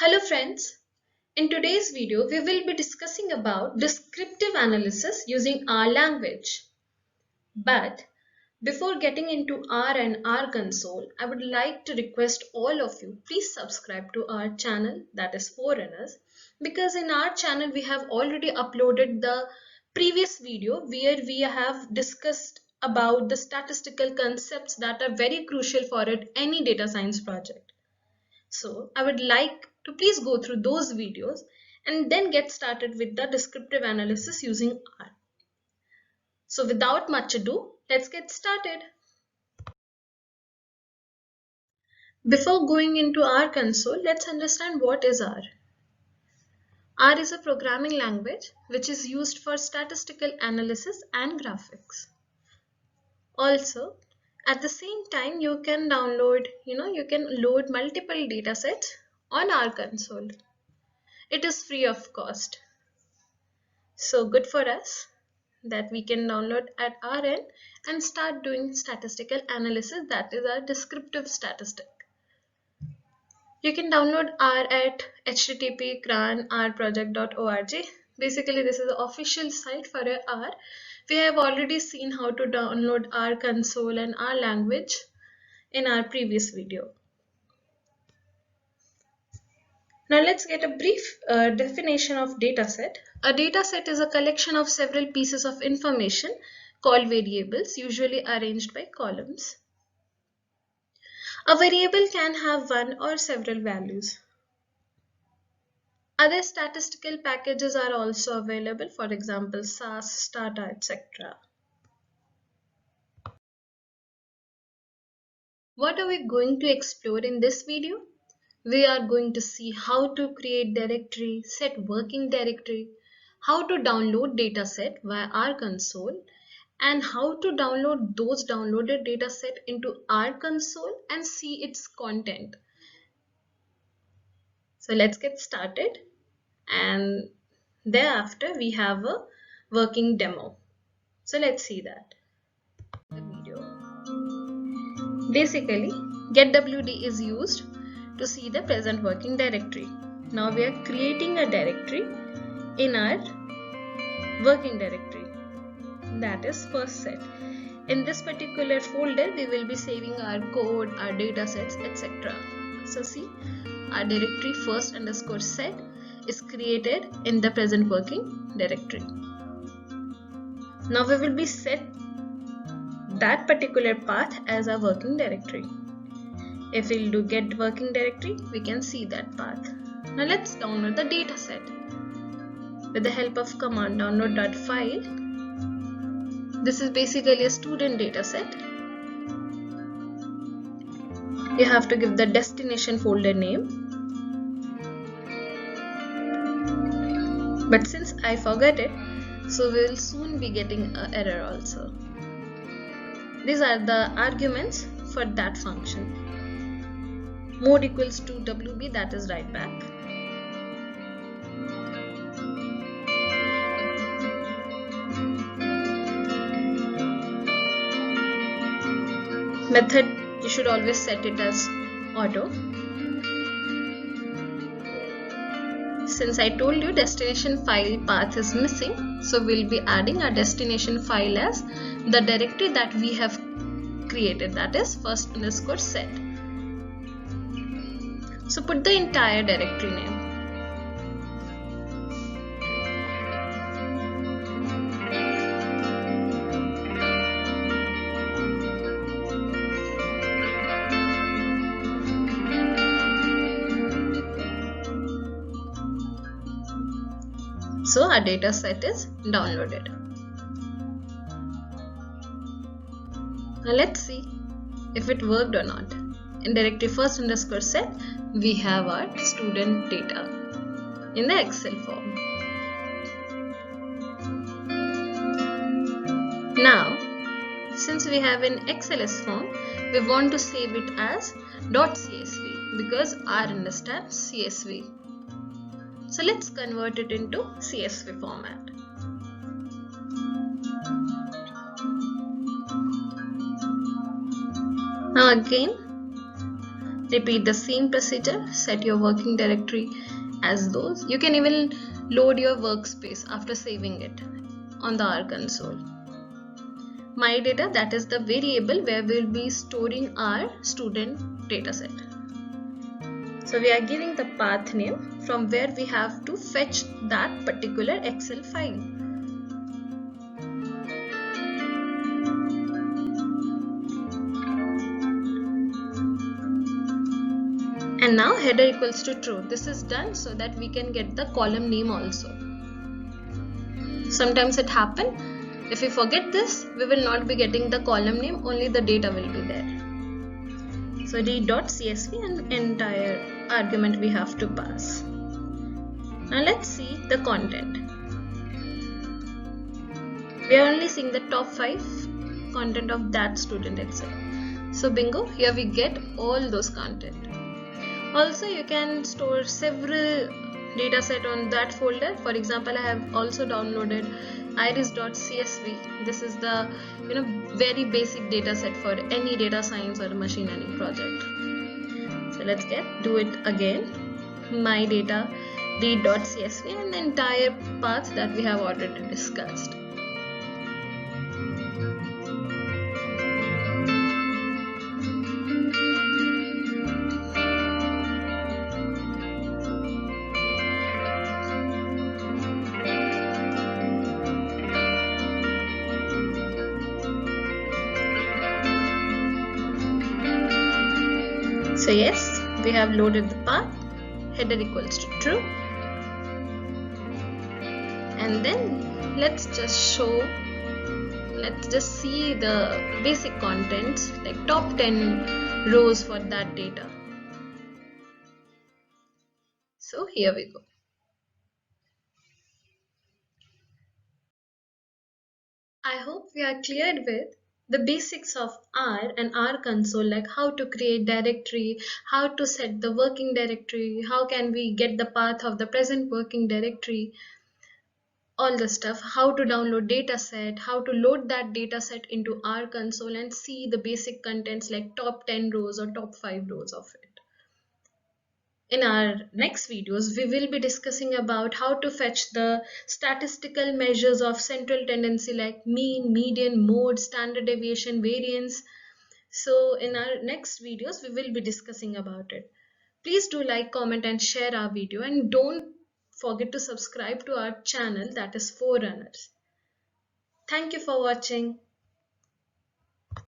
Hello friends, in today's video we will be discussing about descriptive analysis using R language. But before getting into R and R console, I would like to request all of you please subscribe to our channel, that is Forerunners, because in our channel we have already uploaded the previous video where we have discussed about the statistical concepts that are very crucial for any data science project. So I would like to please go through those videos and then get started with the descriptive analysis using R. So without much ado, let's get started. Before going into R console, let's understand what is R. R is a programming language which is used for statistical analysis and graphics. Also, at the same time, you can download, you can load multiple datasets on R console. It is free of cost. So good for us that we can download at our end and start doing statistical analysis, that is our descriptive statistic. You can download R at http://rproject.org. Basically, this is the official site for R. We have already seen how to download R console and R language in our previous video. Now let's get a brief definition of dataset. A dataset is a collection of several pieces of information called variables, usually arranged by columns. A variable can have one or several values. Other statistical packages are also available, for example, SAS, Stata, etc. What are we going to explore in this video? We are going to see how to create directory, set working directory, how to download dataset via R console, and how to download those downloaded dataset into R console and see its content. So let's get started, and thereafter we have a working demo. So let's see that. The video. Basically, getWD is used to see the present working directory. Now we are creating a directory in our working directory, that is first set. In this particular folder we will be saving our code, our datasets, etc. So see, our directory first_set is created in the present working directory. Now we will be set that particular path as a working directory. If we'll do get working directory, we can see that path. Now let's download the dataset. With the help of command download.file, this is basically a student dataset. You have to give the destination folder name. But since I forgot it, so we will soon be getting an error also. These are the arguments for that function. Mode equals to WB, that is write back. Method, you should always set it as auto. Since I told you destination file path is missing, so we'll be adding our destination file as the directory that we have created, that is first_set. So put the entire directory name. So our data set is downloaded. Now let's see if it worked or not. In directory first_set, we have our student data in the Excel form. Now, since we have in XLS form, we want to save it as .csv because R understands CSV. So let's convert it into CSV format. Now again, Repeat the same procedure, set your working directory as those. You can even load your workspace after saving it on the R console. My data, that is the variable where we'll be storing our student dataset. So we are giving the path name from where we have to fetch that particular Excel file. And now header equals to true. This is done so that we can get the column name also. Sometimes it happens, if we forget this, we will not be getting the column name, only the data will be there. So read.csv and entire argument we have to pass. Now let's see the content. We are only seeing the top 5 content of that student Excel. So bingo, here we get all those content. Also, you can store several dataset on that folder. For example, I have also downloaded iris.csv. This is the very basic dataset for any data science or machine learning project. So let's do it again. My data read.csv and the entire path that we have already discussed. So yes, we have loaded the path, header equals to true. And then let's just see the basic contents, like top 10 rows for that data. So here we go. I hope we are clear with the basics of R and R console, like how to create directory, how to set the working directory, how can we get the path of the present working directory, all the stuff, how to download dataset, how to load that dataset into R console and see the basic contents like top 10 rows or top 5 rows of it. In our next videos, we will be discussing about how to fetch the statistical measures of central tendency like mean, median, mode, standard deviation, variance. So in our next videos, we will be discussing about it. Please do like, comment and share our video, and don't forget to subscribe to our channel, that is Forerunners. Thank you for watching.